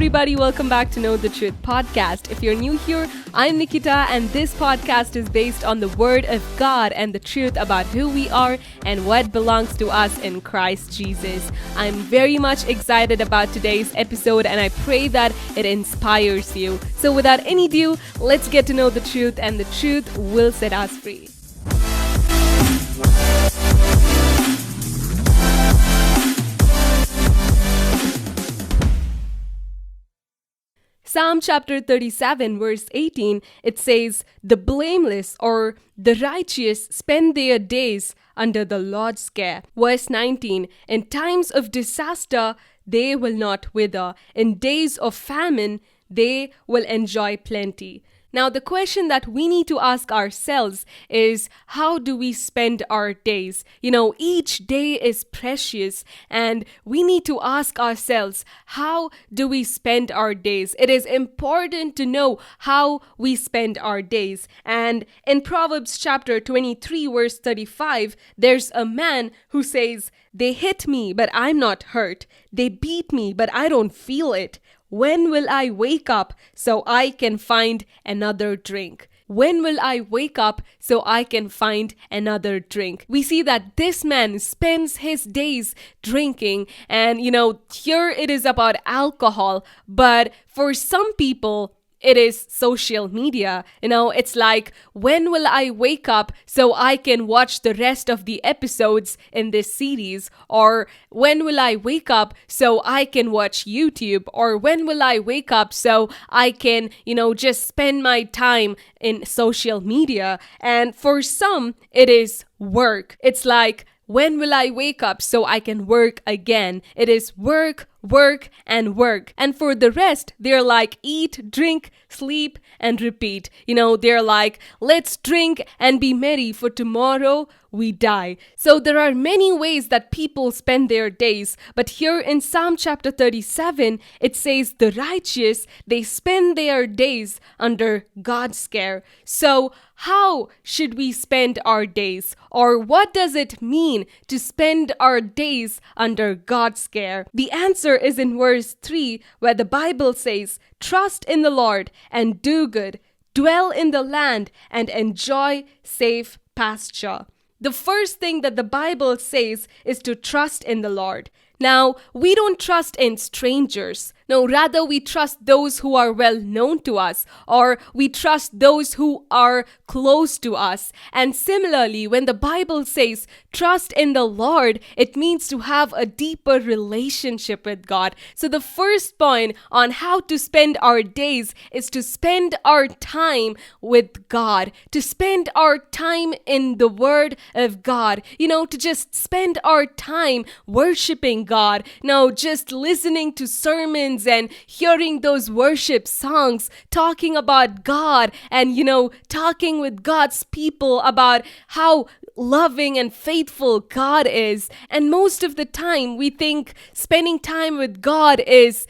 everybody, welcome back to Know the Truth podcast. If you're new here, I'm Nikita, and this podcast is based on the Word of God and the truth about who we are and what belongs to us in Christ Jesus. I'm very much excited about today's episode, and I pray that it inspires you. So without any ado, let's get to know the truth, and the truth will set us free. Psalm chapter 37 verse 18, it says, "The blameless or the righteous spend their days under the Lord's care." Verse 19, "In times of disaster, they will not wither. In days of famine, they will enjoy plenty." Now, the question that we need to ask ourselves is, how do we spend our days? Each day is precious, and we need to ask ourselves, how do we spend our days? It is important to know how we spend our days. And in Proverbs chapter 23, verse 35, there's a man who says, "They hit me, but I'm not hurt. They beat me, but I don't feel it. When will I wake up so I can find another drink?" When will I wake up so I can find another drink? We see that this man spends his days drinking, and here it is about alcohol, but for some people, it is social media. It's like, when will I wake up so I can watch the rest of the episodes in this series? Or when will I wake up so I can watch YouTube? Or when will I wake up so I can, just spend my time in social media? And for some, it is work. It's like, when will I wake up so I can work again? It is work, work, and work. And for the rest, they're like, eat, drink, sleep, and repeat. They're like, let's drink and be merry, for tomorrow we die. So there are many ways that people spend their days. But here in Psalm chapter 37, it says the righteous, they spend their days under God's care. So how should we spend our days? Or what does it mean to spend our days under God's care? The answer is in verse 3, where the Bible says, "Trust in the Lord and do good, dwell in the land and enjoy safe pasture." The first thing that the Bible says is to trust in the Lord. Now, we don't trust in strangers. No, rather we trust those who are well known to us, or we trust those who are close to us. And similarly, when the Bible says trust in the Lord, it means to have a deeper relationship with God. So the first point on how to spend our days is to spend our time with God, to spend our time in the Word of God, to just spend our time worshiping God, just listening to sermons and hearing those worship songs, talking about God, and talking with God's people about how loving and faithful God is. And most of the time we think spending time with God is,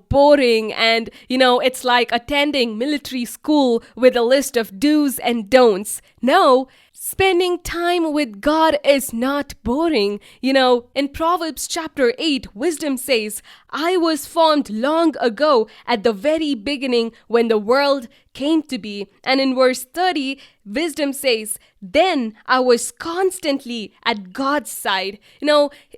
boring, and it's like attending military school with a list of do's and don'ts. No, spending time with God is not boring. In Proverbs chapter 8, wisdom says, "I was formed long ago at the very beginning when the world came to be." And in verse 30, wisdom says, "Then I was constantly at God's side."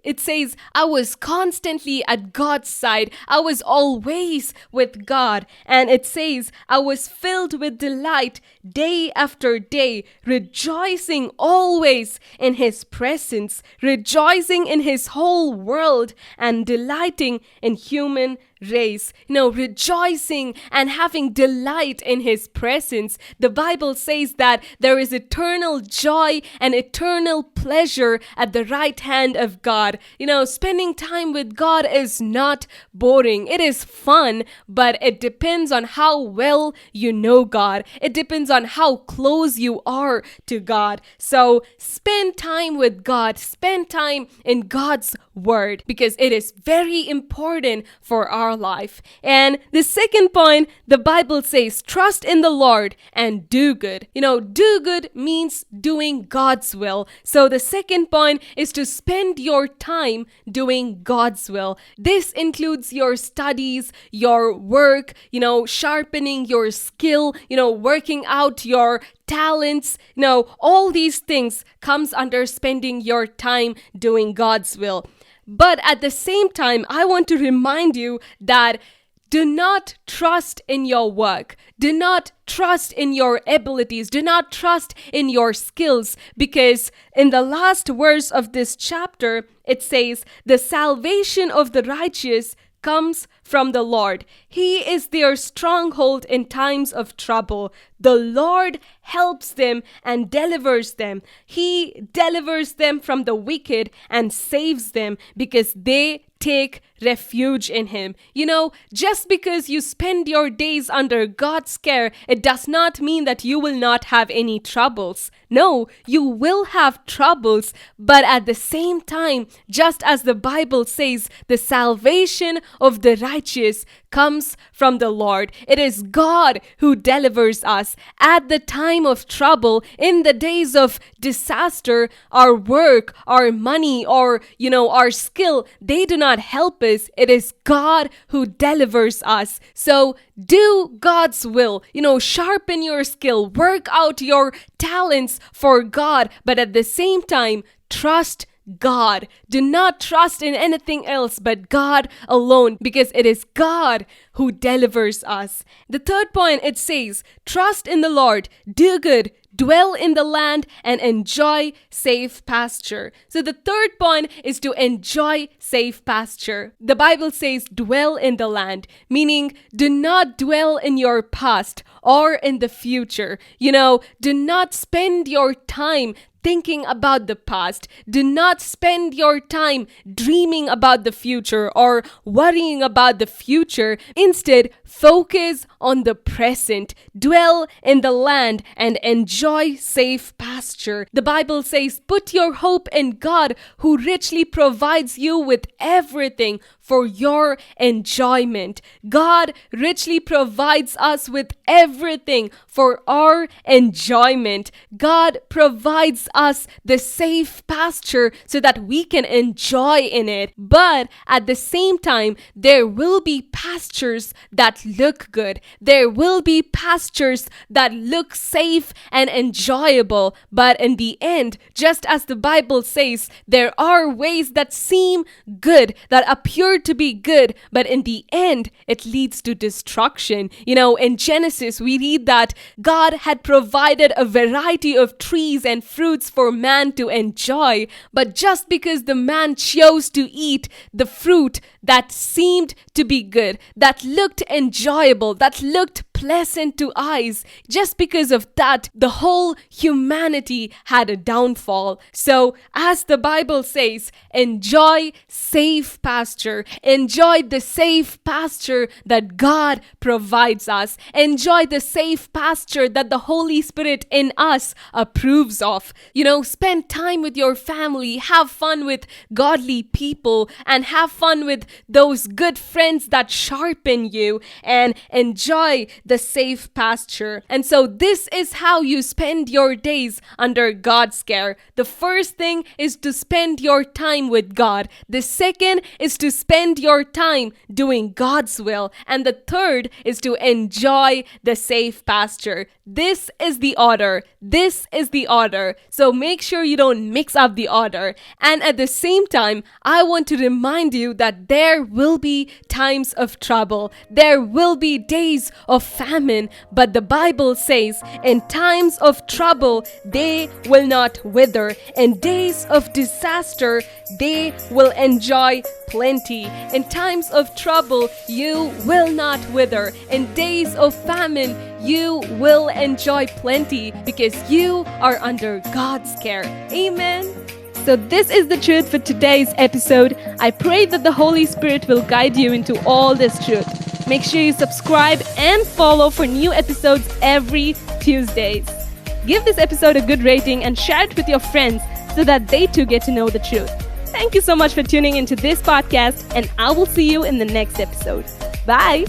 It says, I was constantly at God's side. I was always with God. And it says, I was filled with delight day after day, rejoicing always in His presence, rejoicing in His whole world, and delighting in human race, rejoicing and having delight in His presence. The Bible says that there is eternal joy and eternal pleasure at the right hand of God. Spending time with God is not boring. It is fun, but it depends on how well you know God. It depends on how close you are to God. So spend time with God. Spend time in God's word because it is very important for our life. And the second point, the Bible says, trust in the Lord and do good. Do good means doing God's will. So the second point is to spend your time doing God's will. This includes your studies, your work, sharpening your skill, working out your talents, all these things comes under spending your time doing God's will. But at the same time, I want to remind you that do not trust in your work. Do not trust in your abilities. Do not trust in your skills, because in the last verse of this chapter, it says, the salvation of the righteous comes from the Lord. He is their stronghold in times of trouble. The Lord helps them and delivers them. He delivers them from the wicked and saves them because they take refuge in Him. Just because you spend your days under God's care, it does not mean that you will not have any troubles. No, you will have troubles, but at the same time, just as the Bible says, the salvation of the righteous comes from the Lord. It is God who delivers us. At the time of trouble, in the days of disaster, our work, our money, or our skill, they do not help us. It is God who delivers us. So do God's will. Sharpen your skill, work out your talents for God, but at the same time, trust God. Do not trust in anything else but God alone, because it is God who delivers us. The third point, it says, trust in the Lord, do good, dwell in the land, and enjoy safe pasture. So the third point is to enjoy safe pasture. The Bible says dwell in the land, meaning do not dwell in your past or in the future. Do not spend your time thinking about the past. Do not spend your time dreaming about the future or worrying about the future. Instead, focus on the present. Dwell in the land and enjoy safe pasture. The Bible says, put your hope in God, who richly provides you with everything for your enjoyment. God richly provides us with everything for our enjoyment. God provides us the safe pasture so that we can enjoy in it. But at the same time, there will be pastures that look good. There will be pastures that look safe and enjoyable. But in the end, just as the Bible says, there are ways that seem good, that appear to be good, but in the end, it leads to destruction. In Genesis, we read that God had provided a variety of trees and fruits for man to enjoy, but just because the man chose to eat the fruit that seemed to be good, that looked enjoyable, that looked pleasant to eyes, just because of that, the whole humanity had a downfall. So, as the Bible says, enjoy safe pasture. Enjoy the safe pasture that God provides us. Enjoy the safe pasture that the Holy Spirit in us approves of. Spend time with your family, have fun with godly people, and have fun with those good friends that sharpen you, and enjoy the safe pasture. And so this is how you spend your days under God's care. The first thing is to spend your time with God. The second is to spend your time doing God's will. And the third is to enjoy the safe pasture. This is the order. This is the order. So make sure you don't mix up the order. And at the same time, I want to remind you that there will be times of trouble. There will be days of famine. But the Bible says, in times of trouble, they will not wither. In days of disaster, they will enjoy plenty. In times of trouble, you will not wither. In days of famine, you will enjoy plenty because you are under God's care. Amen. So this is the truth for today's episode. I pray that the Holy Spirit will guide you into all this truth. Make sure you subscribe and follow for new episodes every Tuesdays. Give this episode a good rating and share it with your friends so that they too get to know the truth. Thank you so much for tuning into this podcast, and I will see you in the next episode. Bye.